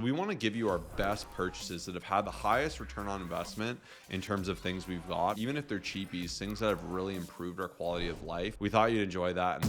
We want to give you our best purchases that have had the highest return on investment in terms of things we've got, even if they're cheapies, things that have really improved our quality of life. We thought you'd enjoy that.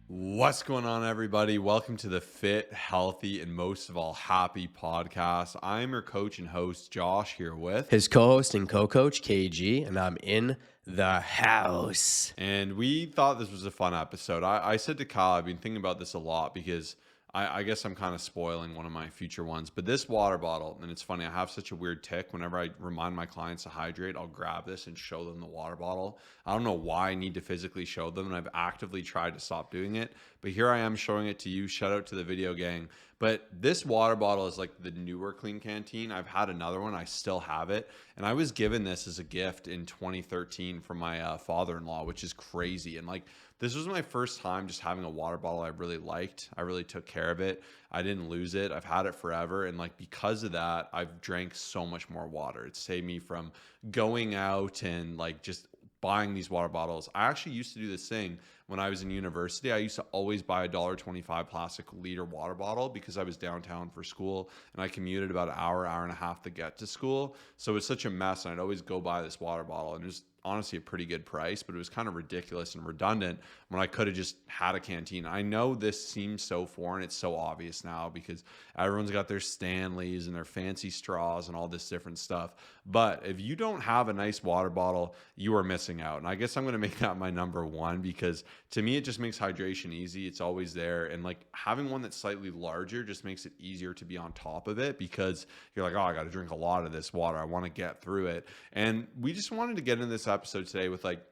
What's going on, everybody? Welcome to the Fit, Healthy, and most of all, Happy podcast. I'm your coach and host, Josh, here with his co-host and co-coach KG, and I'm in the house. And we thought this was a fun episode. I said to Kyle, I've been thinking about this a lot because I guess I'm kind of spoiling one of my future ones. But this water bottle, and it's funny, I have such a weird tick. Whenever I remind my clients to hydrate, I'll grab this and show them the water bottle. I don't know why I need to physically show them, and I've actively tried to stop doing it. But here I am showing it to you. Shout out to the video gang. But this water bottle is like the newer Clean Canteen. I've had another one. I still have it. And I was given this as a gift in 2013 from my father-in-law, which is crazy. And like, this was my first time just having a water bottle I really liked. I really took care of it. I didn't lose it. I've had it forever. And like, because of that, I've drank so much more water. It saved me from going out and like just buying these water bottles. I actually used to do this thing when I was in university. I used to always buy a $1.25 plastic liter water bottle because I was downtown for school and I commuted about an hour and a half to get to school. So it was such a mess. And I'd always go buy this water bottle, and it was honestly a pretty good price, but it was kind of ridiculous and redundant when I could have just had a canteen. I know this seems so foreign. It's so obvious now because everyone's got their Stanleys and their fancy straws and all this different stuff. But if you don't have a nice water bottle, you are missing out. And I guess I'm going to make that my number one because to me, it just makes hydration easy. It's always there. And like having one that's slightly larger just makes it easier to be on top of it because you're like, oh, I got to drink a lot of this water. I want to get through it. And we just wanted to get into this episode today with like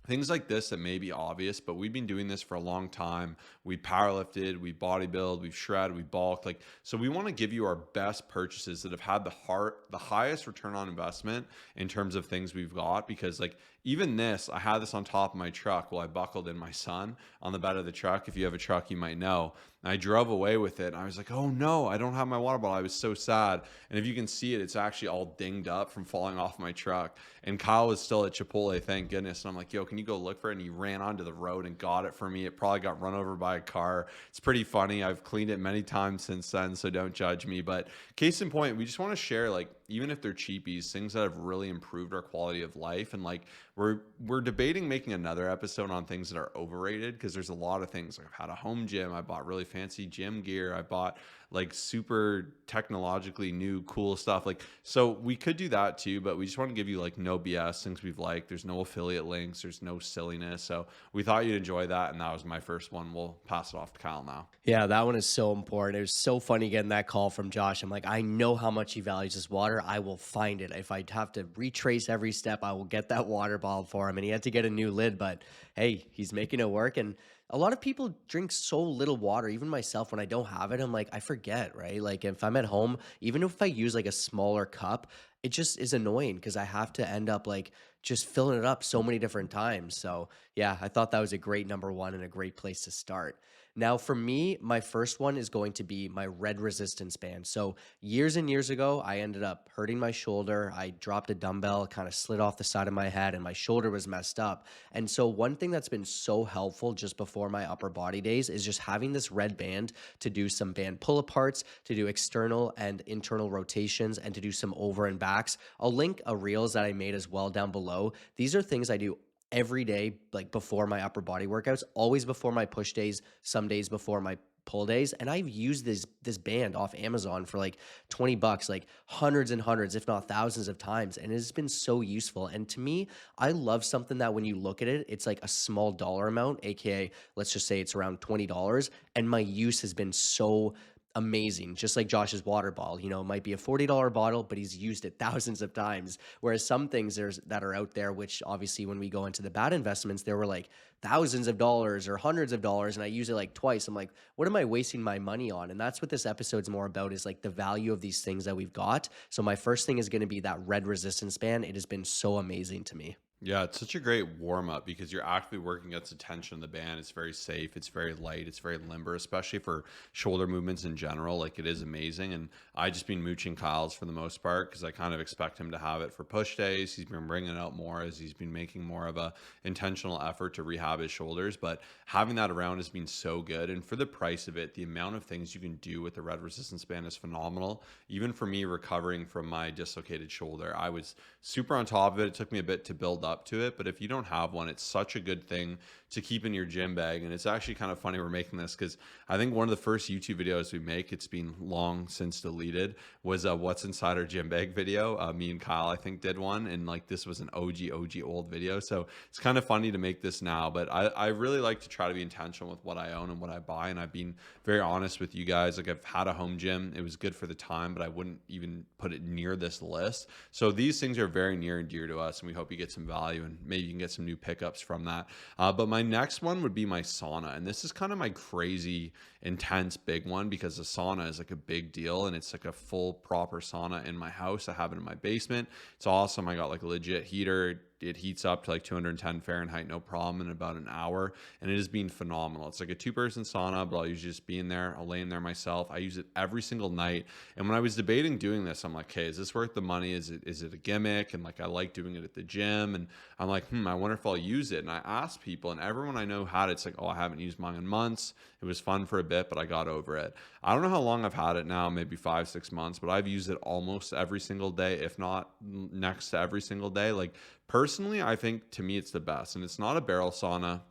things like this that may be obvious, but we've been doing this for a long time. We powerlifted, we bodybuild, we've shredded, we bulked. Like, so we want to give you our best purchases that have had the highest return on investment in terms of things we've got. Because like even this, I had this on top of my truck while I buckled in my son on the bed of the truck. If you have a truck, you might know. And I drove away with it and I was like, oh no, I don't have my water bottle. I was so sad. And if you can see it, it's actually all dinged up from falling off my truck. And Kyle was still at Chipotle, thank goodness. And I'm like, yo, can you go look for it? And he ran onto the road and got it for me. It probably got run over by a car. It's pretty funny. I've cleaned it many times since then, so don't judge me. But case in point, we just want to share, like, even if they're cheapies, things that have really improved our quality of life. And like we're debating making another episode on things that are overrated because there's a lot of things. Like I've had a home gym, I bought really fancy gym gear, I bought like super technologically new cool stuff. Like, so we could do that too, but we just want to give you like no BS, things we've liked. There's no affiliate links, there's no silliness. So we thought you'd enjoy that, and that was my first one. We'll pass it off to Kyle now. Yeah, that one is so important. It was so funny getting that call from Josh. I'm like, I know how much he values this water. I will find it. If I have to retrace every step, I will get that water bottle for him. And he had to get a new lid, but hey, he's making it work. And a lot of people drink so little water, even myself, when I don't have it, I'm like, I forget, right? Like if I'm at home, even if I use like a smaller cup, it just is annoying because I have to end up like just filling it up so many different times. So yeah, I thought that was a great number one and a great place to start. Now for me, my first one is going to be my red resistance band. So years and years ago, I ended up hurting my shoulder. I dropped a dumbbell, kind of slid off the side of my head, and my shoulder was messed up. And so one thing that's been so helpful just before my upper body days is just having this red band to do some band pull-aparts, to do external and internal rotations, and to do some over and backs. I'll link a reels that I made as well down below. These are things I do every day, like before my upper body workouts, always before my push days, some days before my pull days. And I've used this band off Amazon for like $20, like hundreds and hundreds, if not thousands of times. And it's been so useful. And to me, I love something that when you look at it, it's like a small dollar amount, AKA, let's just say it's around $20. And my use has been so amazing, just like Josh's water bottle. You know, it might be a $40 bottle, but he's used it thousands of times. Whereas some things that are out there, which obviously when we go into the bad investments, there were like thousands of dollars or hundreds of dollars, and I use it like twice. I'm like, what am I wasting my money on? And that's what this episode's more about, is like the value of these things that we've got. So my first thing is going to be that red resistance band. It has been so amazing to me. Yeah, it's such a great warm up because you're actively working against the tension of the band. It's very safe, it's very light, it's very limber, especially for shoulder movements in general. Like it is amazing. And I just been mooching Kyle's for the most part because I kind of expect him to have it for push days. He's been bringing it out more as he's been making more of a intentional effort to rehab his shoulders. But having that around has been so good. And for the price of it, the amount of things you can do with the red resistance band is phenomenal. Even for me recovering from my dislocated shoulder, I was super on top of it. It took me a bit to build up to it, but if you don't have one, it's such a good thing to keep in your gym bag. And it's actually kind of funny we're making this because I think one of the first YouTube videos we make, it's been long since deleted, was a what's inside our gym bag video. Me and Kyle, I think, did one, and like this was an OG old video. So it's kind of funny to make this now, but I really like to try to be intentional with what I own and what I buy. And I've been very honest with you guys. Like I've had a home gym. It was good for the time, but I wouldn't even put it near this list. So these things are very near and dear to us, and we hope you get some value and maybe you can get some new pickups from that. But my next one would be my sauna. And this is kind of my crazy, intense, big one because the sauna is like a big deal and it's like a full, proper sauna in my house. I have it in my basement. It's awesome. I got like a legit heater. It heats up to like 210 Fahrenheit, no problem, in about an hour. And it has been phenomenal. It's like a 2-person sauna, but I'll usually just be in there. I'll lay in there myself. I use it every single night. And when I was debating doing this, I'm like, hey, is this worth the money? Is it a gimmick? And like, I like doing it at the gym. And I'm like, I wonder if I'll use it. And I asked people, and everyone I know had it. It's like, oh, I haven't used mine in months. It was fun for a bit, but I got over it. I don't know how long I've had it now, maybe 5-6 months, but I've used it almost every single day, if not next to every single day. Like personally, I think to me it's the best. And it's not a barrel sauna.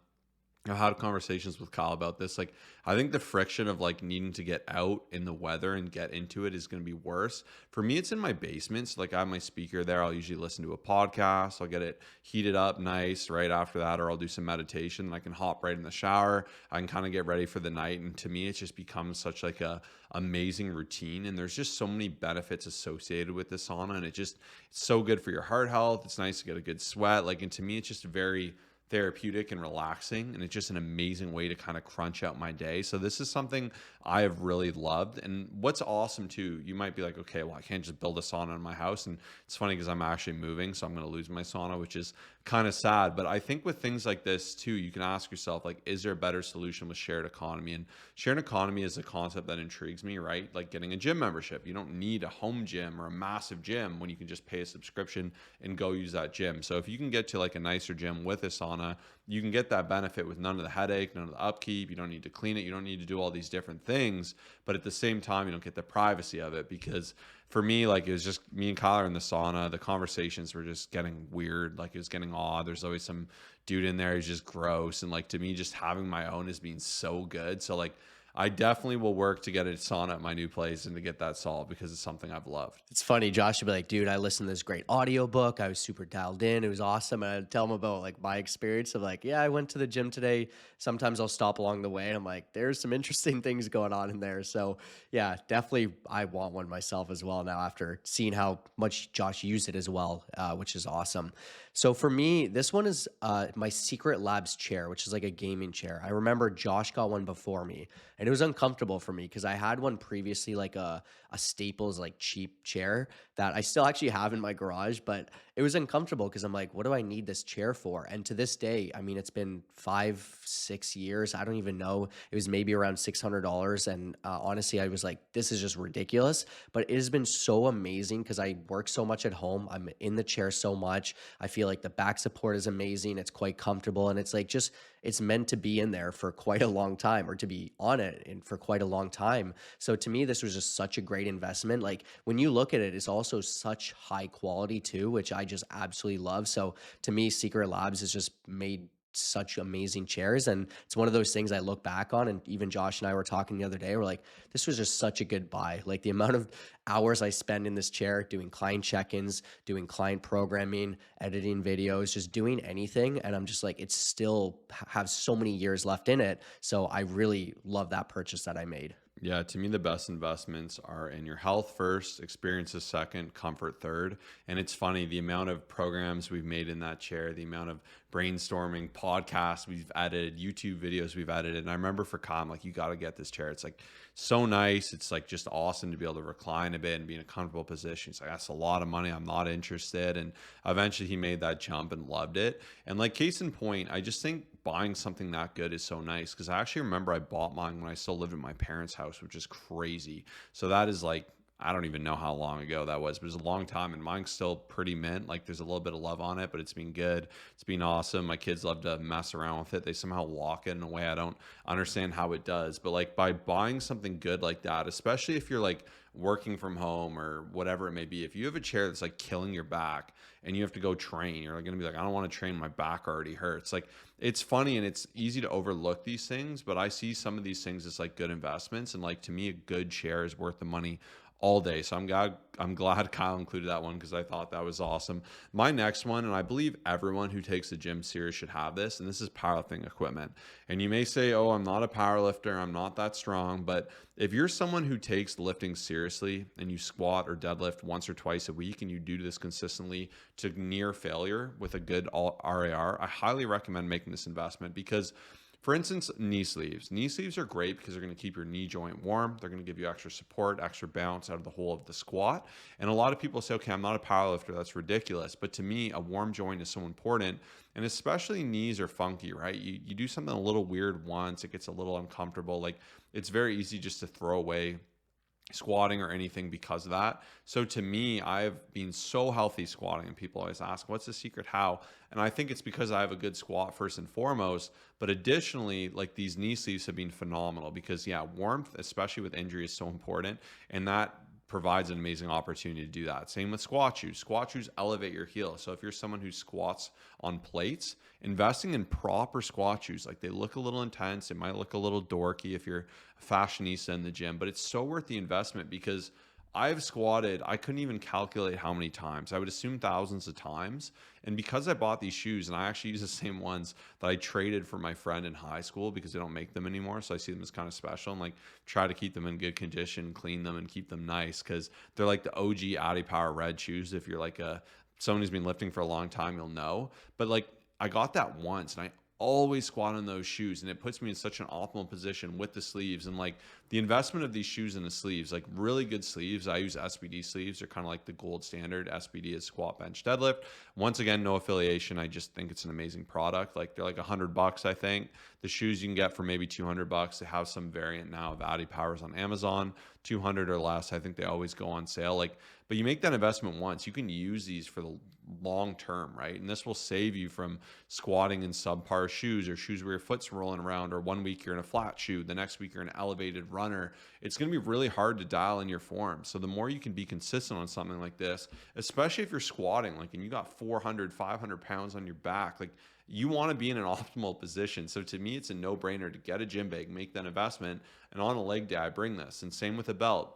I've had conversations with Kyle about this. Like, I think the friction of like needing to get out in the weather and get into it is going to be worse. For me, it's in my basement. So like I have my speaker there. I'll usually listen to a podcast. I'll get it heated up nice right after that, or I'll do some meditation. I can hop right in the shower. I can kind of get ready for the night. And to me, it just becomes such like a amazing routine. And there's just so many benefits associated with the sauna. And it's so good for your heart health. It's nice to get a good sweat. Like, and to me, it's just very therapeutic and relaxing, and it's just an amazing way to kind of crunch out my day. So this is something I have really loved. And what's awesome too, you might be like, okay, well, I can't just build a sauna in my house. And it's funny because I'm actually moving, so I'm going to lose my sauna, which is kind of sad. But I think with things like this too, you can ask yourself, like, is there a better solution with shared economy? And shared economy is a concept that intrigues me, right? Like getting a gym membership. You don't need a home gym or a massive gym when you can just pay a subscription and go use that gym. So if you can get to like a nicer gym with a sauna, you can get that benefit with none of the headache, none of the upkeep. You don't need to clean it. You don't need to do all these different things. But at the same time, you don't get the privacy of it, because for me, like, it was just me and Kyle are in the sauna. The conversations were just getting weird. Like, it was getting odd. There's always some dude in there who's just gross. And like, to me, just having my own has been so good. So like, I definitely will work to get a sauna at my new place and to get that solved, because it's something I've loved. It's funny, Josh would be like, dude, I listened to this great audiobook. I was super dialed in. It was awesome. And I'd tell him about like my experience of like, yeah, I went to the gym today. Sometimes I'll stop along the way. And I'm like, there's some interesting things going on in there. So yeah, definitely I want one myself as well now after seeing how much Josh used it as well, which is awesome. So for me, this one is my Secret Labs chair, which is like a gaming chair. I remember Josh got one before me, and it was uncomfortable for me because I had one previously, like a Staples like cheap chair that I still actually have in my garage, but it was uncomfortable because I'm like, what do I need this chair for? And to this day, I mean, it's been 5-6 years. I don't even know. It was maybe around $600. And honestly, I was like, this is just ridiculous. But it has been so amazing because I work so much at home. I'm in the chair so much. I feel like the back support is amazing. It's quite comfortable. And it's like just, it's meant to be in there for quite a long time, or to be on it and for quite a long time. So to me, this was just such a great investment. Like when you look at it, it's also such high quality too, which I just absolutely love. So to me, Secret Labs has just made such amazing chairs, and it's one of those things I look back on. And even Josh and I were talking the other day, we're like, this was just such a good buy. Like the amount of hours I spend in this chair doing client check-ins, doing client programming, editing videos, just doing anything, and I'm just like, it still has so many years left in it. So I really love that purchase that I made. Yeah, to me, the best investments are in your health first, experiences second, comfort third. And it's funny, the amount of programs we've made in that chair, the amount of brainstorming, podcasts we've edited, YouTube videos we've edited. And I remember for Kyle, like, you got to get this chair. It's like so nice. It's like just awesome to be able to recline a bit and be in a comfortable position. He's like, that's a lot of money. I'm not interested. And eventually he made that jump and loved it. And like, case in point, I just think buying something that good is so nice, because I actually remember I bought mine when I still lived in my parents' house, which is crazy. So that is like, I don't even know how long ago that was, but it was a long time, and mine's still pretty mint. Like, there's a little bit of love on it, but it's been good. It's been awesome. My kids love to mess around with it. They somehow walk it in a way I don't understand how it does. But like, by buying something good like that, especially if you're like working from home or whatever it may be, if you have a chair that's like killing your back and you have to go train, you're like going to be like, I don't want to train. My back already hurts. Like, it's funny and it's easy to overlook these things, but I see some of these things as like good investments. And like, to me, a good chair is worth the money all day. So I'm glad Kyle included that one, because I thought that was awesome. My next one, and I believe everyone who takes the gym serious should have this, and this is powerlifting equipment. And you may say, oh, I'm not a powerlifter, I'm not that strong. But if you're someone who takes lifting seriously and you squat or deadlift once or twice a week and you do this consistently to near failure with a good RAR, I highly recommend making this investment. Because for instance, knee sleeves. Knee sleeves are great because they're going to keep your knee joint warm. They're going to give you extra support, extra bounce out of the whole of the squat. And a lot of people say, okay, I'm not a powerlifter. That's ridiculous. But to me, a warm joint is so important. And especially knees are funky, right? You do something a little weird once, it gets a little uncomfortable. Like, it's very easy just to throw away squatting or anything because of that. So to me, I've been so healthy squatting, and people always ask, what's the secret, how? And I think it's because I have a good squat first and foremost, but additionally, like, these knee sleeves have been phenomenal because, yeah, warmth, especially with injury, is so important, and that provides an amazing opportunity to do that. Same with squat shoes. Squat shoes elevate your heel. So if you're someone who squats on plates, investing in proper squat shoes, like, they look a little intense, it might look a little dorky if you're a fashionista in the gym, but it's so worth the investment, because I've squatted, I couldn't even calculate how many times. I would assume thousands of times. And because I bought these shoes, and I actually use the same ones that I traded for my friend in high school because they don't make them anymore. So I see them as kind of special, and like, try to keep them in good condition, clean them, and keep them nice, because they're like the OG Addy Power red shoes. If you're like someone who's been lifting for a long time, you'll know. But like, I got that once, and I always squat in those shoes, and it puts me in such an optimal position with the sleeves. And like, the investment of these shoes and the sleeves, like really good sleeves, I use SBD sleeves. They're kind of like the gold standard. SBD is squat, bench, deadlift. Once again, no affiliation, I just think it's an amazing product. Like, they're like $100, I think. The shoes you can get for maybe $200. They have some variant now of Addy Powers on Amazon, 200 or less. I think they always go on sale. Like, but you make that investment once, you can use these for the long term, right? And this will save you from squatting in subpar shoes, or shoes where your foot's rolling around, or one week you're in a flat shoe, the next week you're an elevated runner. It's going to be really hard to dial in your form. So the more you can be consistent on something like this, especially if you're squatting, like, and you got 400, 500 pounds on your back, like, you want to be in an optimal position. So to me, it's a no-brainer to get a gym bag, make that investment, and on a leg day, I bring this. And same with a belt.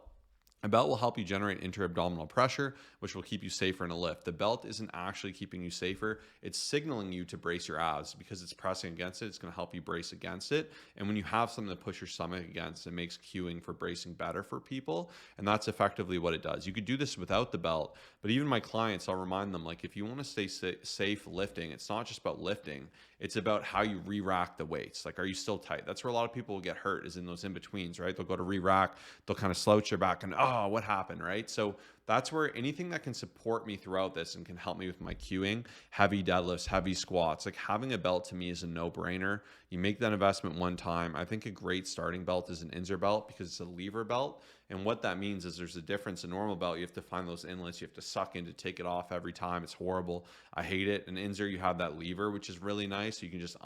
A belt will help you generate intra-abdominal pressure, which will keep you safer in a lift. The belt isn't actually keeping you safer. It's signaling you to brace your abs, because it's pressing against it. It's going to help you brace against it. And when you have something to push your stomach against, it makes cueing for bracing better for people. And that's effectively what it does. You could do this without the belt, but even my clients, I'll remind them, like, if you want to stay safe lifting, it's not just about lifting. It's about how you re-rack the weights. Like, are you still tight? That's where a lot of people will get hurt, is in those in-betweens, right? They'll go to re-rack, they'll kind of slouch their back, and oh, what happened, right? So that's where anything that can support me throughout this and can help me with my cueing, heavy deadlifts, heavy squats, like, having a belt to me is a no-brainer. You make that investment one time. I think a great starting belt is an Inzer belt, because it's a lever belt. And what that means is there's a difference. A normal belt, you have to find those inlets. You have to suck in to take it off every time. It's horrible. I hate it. An Inzer, you have that lever, which is really nice. You can just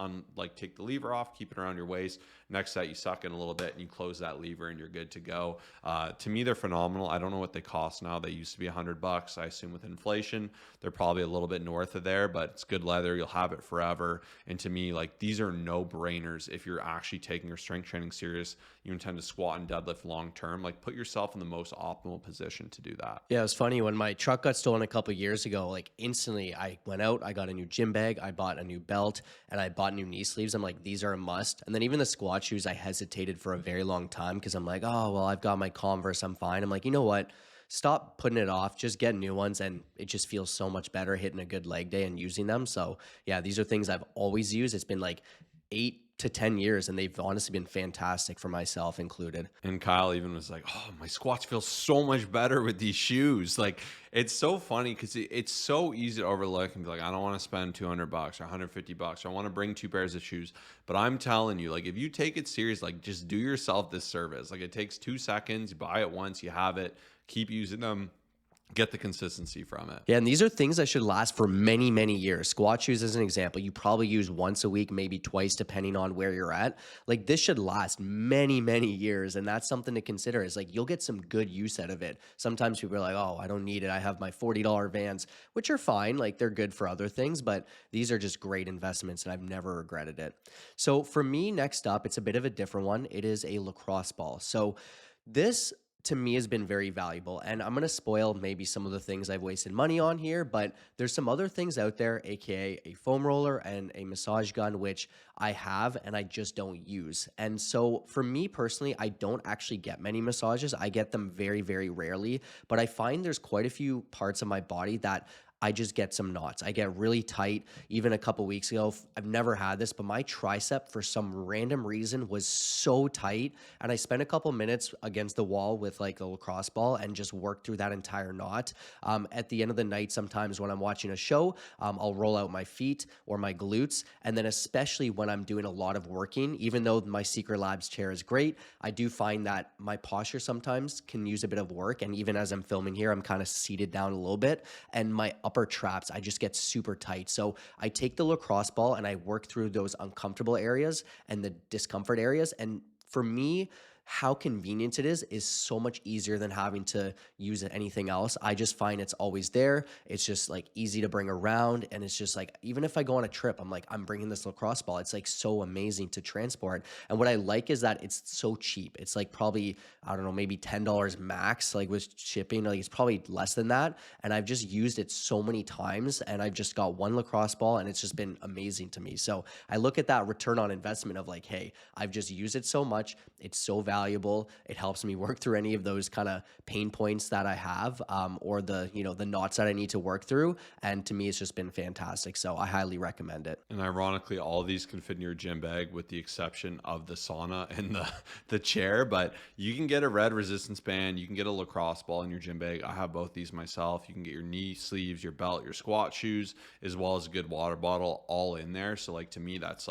take the lever off, keep it around your waist. Next set, you suck in a little bit and you close that lever and you're good to go. To me, they're phenomenal. I don't know what they cost now. They used to be $100. I assume with inflation, they're probably a little bit north of there, but it's good leather. You'll have it forever. And to me, like, these are no-brainers if you're actually taking your strength training serious. You intend to squat and deadlift long term. Like, put yourself in the most optimal position to do that. Yeah, it was funny when my truck got stolen a couple of years ago. Like, instantly, I went out, I got a new gym bag, I bought a new belt, and I bought new knee sleeves. I'm like, these are a must. And then even the squat shoes, I hesitated for a very long time because I'm like, oh, well, I've got my Converse, I'm fine. I'm like, you know what? stop putting it off, just get new ones, and it just feels so much better hitting a good leg day and using them. So yeah, these are things I've always used. It's been like 8 to 10 years, and they've honestly been fantastic for myself included. And Kyle even was like, "Oh, my squats feel so much better with these shoes." Like, it's so funny because it's so easy to overlook and be like, "I don't want to spend $200 or $150, or I want to bring two pairs of shoes." But I'm telling you, like, if you take it serious, like, just do yourself this service. Like, it takes 2 seconds. You buy it once, you have it. Keep using them. Get the consistency from it. Yeah, and these are things that should last for many, many years. Squat shoes, as an example, you probably use once a week, maybe twice, depending on where you're at. Like this should last many, many years. And that's something to consider is like you'll get some good use out of it. Sometimes people are like, oh, I don't need it. I have my $40 Vans, which are fine. Like they're good for other things, but these are just great investments and I've never regretted it. So for me, next up, it's a bit of a different one. It is a lacrosse ball. So this to me has been very valuable. And I'm going to spoil maybe some of the things I've wasted money on here, but there's some other things out there, AKA a foam roller and a massage gun, which I have and I just don't use. And so for me personally, I don't actually get many massages. I get them very, very rarely, but I find there's quite a few parts of my body that I just get some knots. I get really tight. Even a couple weeks ago, I've never had this, but my tricep for some random reason was so tight. And I spent a couple minutes against the wall with like a lacrosse ball and just worked through that entire knot. At the end of the night, sometimes when I'm watching a show, I'll roll out my feet or my glutes. And then especially when I'm doing a lot of working, even though my Secret Labs chair is great, I do find that my posture sometimes can use a bit of work. And even as I'm filming here, I'm kind of seated down a little bit and my upper traps, I just get super tight. So I take the lacrosse ball and I work through those uncomfortable areas and the discomfort areas. And for me, how convenient it is so much easier than having to use it anything else. I just find it's always there. It's just like easy to bring around. And it's just like, even if I go on a trip, I'm like, I'm bringing this lacrosse ball. It's like so amazing to transport. And what I like is that it's so cheap. It's like probably, I don't know, maybe $10 max, like with shipping, like it's probably less than that. And I've just used it so many times and I've just got one lacrosse ball and it's just been amazing to me. So I look at that return on investment of like, hey, I've just used it so much. It's so valuable. It helps me work through any of those kind of pain points that I have, or the, the knots that I need to work through. And to me, it's just been fantastic. So I highly recommend it. And ironically, all of these can fit in your gym bag with the exception of the sauna and the chair. But you can get a red resistance band. You can get a lacrosse ball in your gym bag. I have both these myself. You can get your knee sleeves, your belt, your squat shoes, as well as a good water bottle all in there. So like to me, that's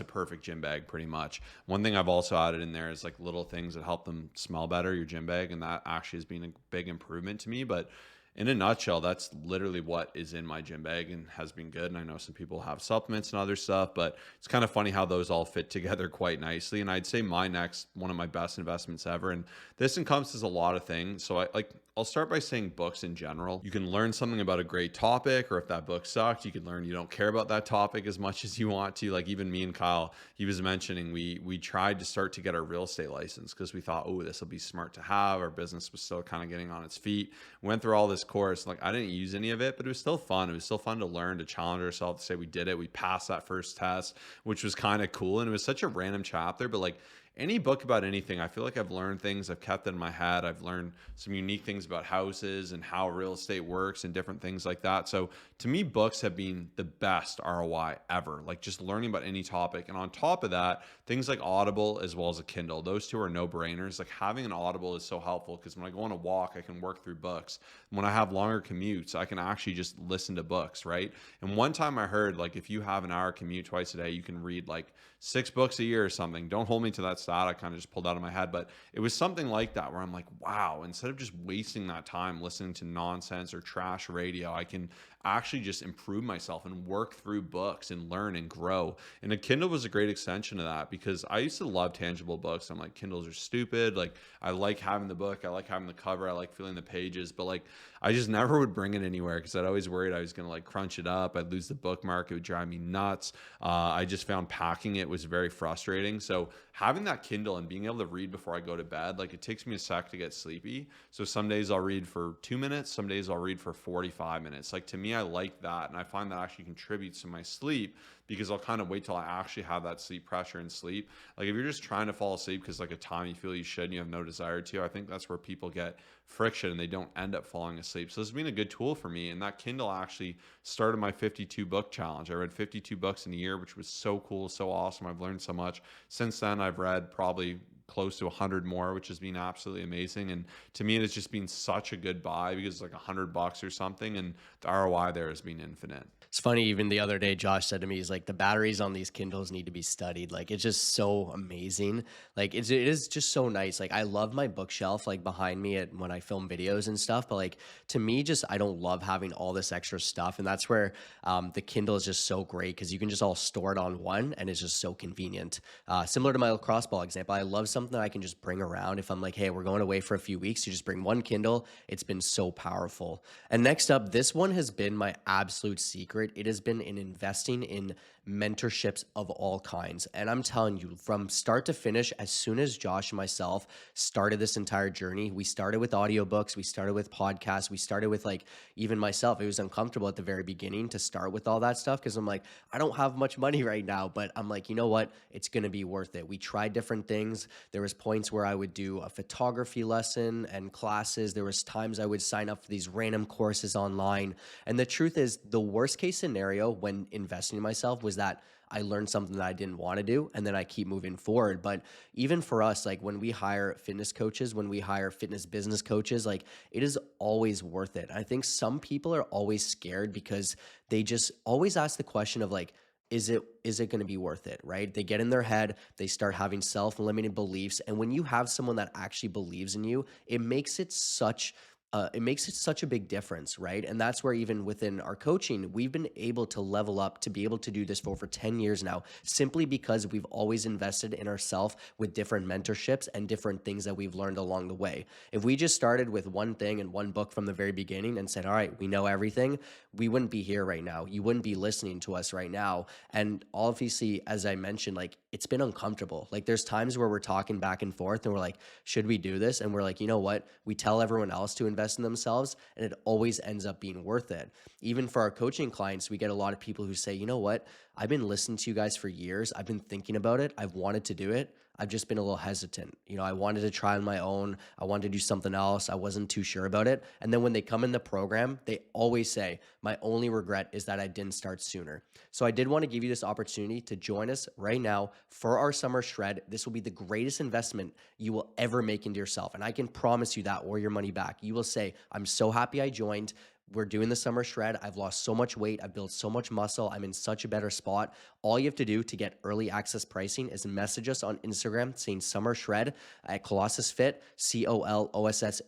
a perfect gym bag pretty much. One thing I've also added in there is like little things that help them smell better, your gym bag. And that actually has been a big improvement to me. But in a nutshell, that's literally what is in my gym bag and has been good. And I know some people have supplements and other stuff, but it's kind of funny how those all fit together quite nicely. And I'd say my next, one of my best investments ever. And this encompasses a lot of things. So I'll start by saying books in general. You can learn something about a great topic, or if that book sucked, you can learn you don't care about that topic as much as you want to. Like even me and Kyle, he was mentioning we tried to start to get our real estate license because we thought, oh, this will be smart to have. Our business was still kind of getting on its feet. Went through all this course. Like I didn't use any of it, but it was still fun. It was still fun to learn, to challenge ourselves, to say we did it. We passed that first test, which was kind of cool. And it was such a random chapter, but like any book about anything, I feel like I've learned things. I've kept it in my head. I've learned some unique things about houses and how real estate works and different things like that. So to me, books have been the best ROI ever, like just learning about any topic. And on top of that, things like Audible as well as a Kindle, those two are no brainers. Like having an Audible is so helpful because when I go on a walk, I can work through books. When I have longer commutes, I can actually just listen to books, right? And one time I heard like if you have an hour commute twice a day, you can read like 6 books a year or something. Don't hold me to that stat. I kind of just pulled out of my head, but it was something like that where I'm like, wow, instead of just wasting that time listening to nonsense or trash radio, I can actually just improve myself and work through books and learn and grow. And a Kindle was a great extension of that because I used to love tangible books. I'm like, Kindles are stupid. Like I like having the book. I like having the cover. I like feeling the pages, but like I just never would bring it anywhere because I'd always worried I was going to like crunch it up. I'd lose the bookmark. It would drive me nuts. I just found packing it was very frustrating. So having that Kindle and being able to read before I go to bed, like it takes me a sec to get sleepy. So some days I'll read for 2 minutes. Some days I'll read for 45 minutes. Like to me, me, I like that. And I find that actually contributes to my sleep because I'll kind of wait till I actually have that sleep pressure and sleep. Like if you're just trying to fall asleep because like a time you feel you should and you have no desire to, I think that's where people get friction and they don't end up falling asleep. So this has been a good tool for me. And that Kindle actually started my 52 book challenge. I read 52 books in a year, which was so cool, so awesome. I've learned so much. Since then, I've read probably close to 100 more, which has been absolutely amazing. And to me, it has just been such a good buy because it's like $100 or something. And the ROI there has been infinite. It's funny, even the other day, Josh said to me, he's like, the batteries on these Kindles need to be studied. Like, it's just so amazing. Like, it is just so nice. Like, I love my bookshelf, like, behind me when I film videos and stuff. But, like, to me, just, I don't love having all this extra stuff. And that's where the Kindle is just so great because you can just all store it on one and it's just so convenient. Similar to my lacrosse ball example, I love something that I can just bring around. If I'm like, hey, we're going away for a few weeks, you just bring one Kindle. It's been so powerful. And next up, this one has been my absolute secret. It has been in investing in mentorships of all kinds. And I'm telling you, from start to finish, as soon as Josh and myself started this entire journey, we started with audiobooks, we started with podcasts, we started with like even myself. It was uncomfortable at the very beginning to start with all that stuff because I'm like, I don't have much money right now, but I'm like, you know what? It's going to be worth it. We tried different things. There was points where I would do a photography lesson and classes. There was times I would sign up for these random courses online. And the truth is, the worst case scenario when investing in myself was that I learned something that I didn't want to do and then I keep moving forward. But even for us, like when we hire fitness coaches, when we hire fitness business coaches, like it is always worth it. I think some people are always scared because they just always ask the question of like, is it going to be worth it, right? They get in their head, they start having self-limiting beliefs, and when you have someone that actually believes in you, it makes it such a big difference, right? And that's where even within our coaching, we've been able to level up to be able to do this for over 10 years now, simply because we've always invested in ourselves with different mentorships and different things that we've learned along the way. If we just started with one thing and one book from the very beginning and said, all right, we know everything, we wouldn't be here right now. You wouldn't be listening to us right now. And obviously, as I mentioned, like it's been uncomfortable. Like there's times where we're talking back and forth and we're like, should we do this? And we're like, you know what? We tell everyone else to invest in themselves and it always ends up being worth it. Even for our coaching clients, we get a lot of people who say, you know what? I've been listening to you guys for years. I've been thinking about it. I've wanted to do it. I've just been a little hesitant. You know, I wanted to try on my own. I wanted to do something else. I wasn't too sure about it. And then when they come in the program, they always say, my only regret is that I didn't start sooner. So I did want to give you this opportunity to join us right now for our summer shred. This will be the greatest investment you will ever make into yourself. And I can promise you that or your money back. You will say, I'm so happy I joined. We're doing the summer shred. I've lost so much weight. I've built so much muscle. I'm in such a better spot. All you have to do to get early access pricing is message us on Instagram saying summer shred at Colossus Fit, COLOSSUSFIT.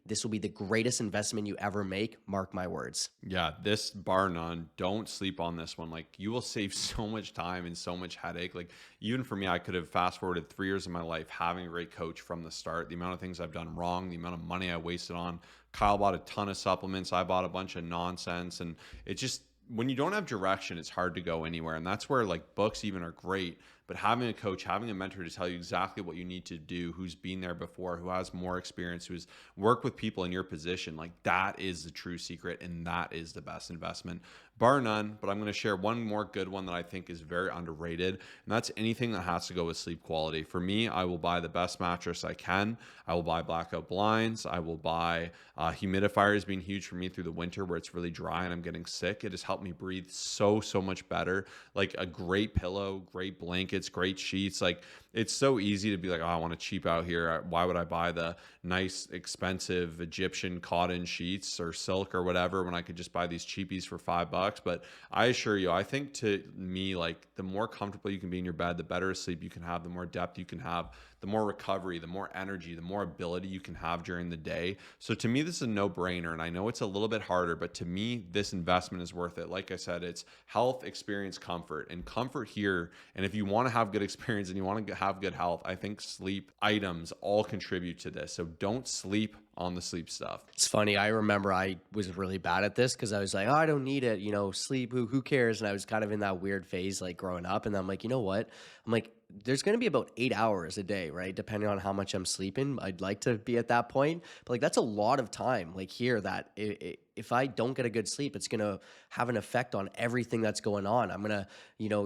This will be the greatest investment you ever make. Mark my words. Yeah, this bar none. Don't sleep on this one. Like you will save so much time and so much headache. Like even for me, I could have fast forwarded 3 years of my life having a great coach from the start. The amount of things I've done wrong, the amount of money I wasted on. Kyle bought a ton of supplements. I bought a bunch of nonsense. And it just, when you don't have direction, it's hard to go anywhere. And that's where like books even are great. But having a coach, having a mentor to tell you exactly what you need to do, who's been there before, who has more experience, who's worked with people in your position, like that is the true secret. And that is the best investment, bar none. But I'm going to share one more good one that I think is very underrated. And that's anything that has to go with sleep quality. For me, I will buy the best mattress I can. I will buy blackout blinds. I will buy humidifiers, being huge for me through the winter where it's really dry and I'm getting sick. It has helped me breathe so much better. Like a great pillow, great blankets, great sheets. Like it's so easy to be like, oh, I want to cheap out here. Why would I buy the nice, expensive Egyptian cotton sheets or silk or whatever when I could just buy these cheapies for $5? But I assure you, I think to me, like the more comfortable you can be in your bed, the better sleep you can have, the more depth you can have, the more recovery, the more energy, the more ability you can have during the day. So to me, this is a no-brainer. And I know it's a little bit harder, but to me, this investment is worth it. Like I said, it's health, experience, comfort. And comfort here, and if you want to have good experience and you want to have good health, I think sleep items all contribute to this. So don't sleep on the sleep stuff. It's funny. I remember I was really bad at this because I was like, oh, I don't need it. Sleep, who cares? And I was kind of in that weird phase, like growing up. And then I'm like, you know what? I'm like, there's going to be about 8 hours a day, right? Depending on how much I'm sleeping. I'd like to be at that point. But like, that's a lot of time, like here, that if I don't get a good sleep, it's going to have an effect on everything that's going on. I'm going to,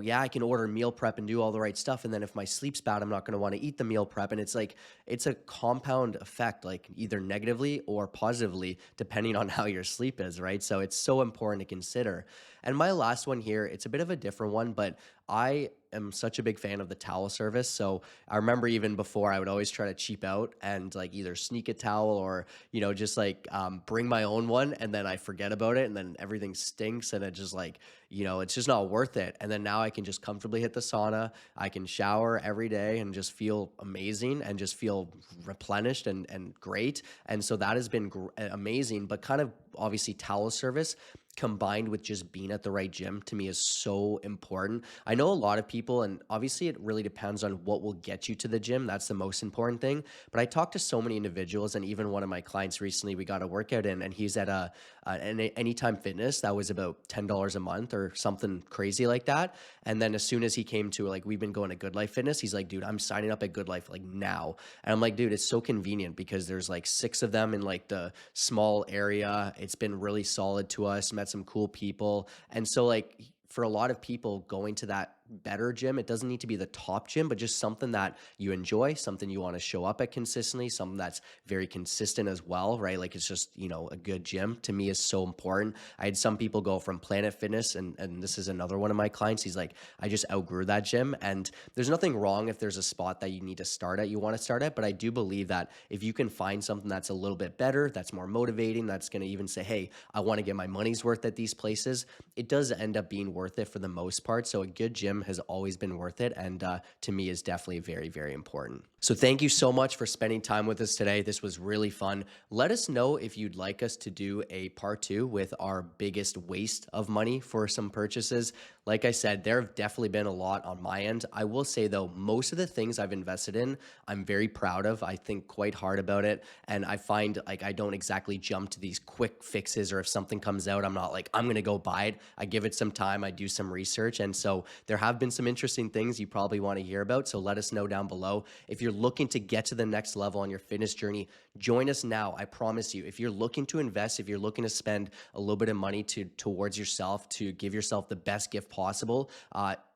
yeah, I can order meal prep and do all the right stuff. And then if my sleep's bad, I'm not going to want to eat the meal prep. And it's like, it's a compound effect, like either negatively or positively, depending on how your sleep is, right? So it's so important to consider. And my last one here, it's a bit of a different one, but I am such a big fan of the towel service. So I remember even before, I would always try to cheap out and like either sneak a towel or, just like bring my own one, and then I forget about it and then everything stinks and it just like, it's just not worth it. And then now I can just comfortably hit the sauna. I can shower every day and just feel amazing and just feel replenished and great. And so that has been amazing, but kind of obviously towel service combined with just being at the right gym to me is so important. I know a lot of people, and obviously it really depends on what will get you to the gym. That's the most important thing. But I talked to so many individuals, and even one of my clients recently, we got a workout in, and he's at an Anytime Fitness that was about $10 a month or something crazy like that. And then as soon as he came to, like, we've been going to Good Life Fitness, he's like, dude, I'm signing up at Good Life like now. And I'm like, dude, it's so convenient because there's like 6 of them in like the small area. It's been really solid to us. Met some cool people. And so like for a lot of people, going to that better gym, it doesn't need to be the top gym, but just something that you enjoy, something you want to show up at consistently, something that's very consistent as well, right? Like it's just, a good gym to me is so important. I had some people go from Planet Fitness, and this is another one of my clients. He's like, I just outgrew that gym. And there's nothing wrong if there's a spot that you need to start at, you want to start at. But I do believe that if you can find something that's a little bit better, that's more motivating, that's going to even say, hey, I want to get my money's worth at these places, it does end up being worth it for the most part. So a good gym has always been worth it, and to me is definitely very, very important. So thank you so much for spending time with us today. This was really fun. Let us know if you'd like us to do a part 2 with our biggest waste of money for some purchases. Like I said, there have definitely been a lot on my end. I will say though, most of the things I've invested in, I'm very proud of. I think quite hard about it. And I find like I don't exactly jump to these quick fixes, or if something comes out, I'm not like, I'm going to go buy it. I give it some time. I do some research. And so there have been some interesting things you probably want to hear about. So let us know down below. If you're looking to get to the next level on your fitness journey, join us now. I promise you, if you're looking to invest, if you're looking to spend a little bit of money towards yourself, to give yourself the best gift possible,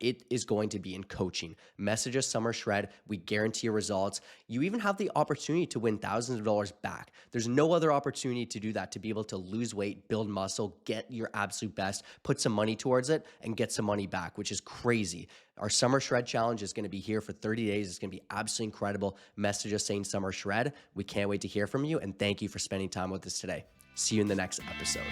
it is going to be in coaching. Message us Summer Shred. We guarantee your results. You even have the opportunity to win thousands of dollars back. There's no other opportunity to do that, to be able to lose weight, build muscle, get your absolute best, put some money towards it, and get some money back, which is crazy. Our Summer Shred Challenge is going to be here for 30 days. It's going to be absolutely incredible. Message us saying Summer Shred. We can't wait to hear from you, and thank you for spending time with us today. See you in the next episode.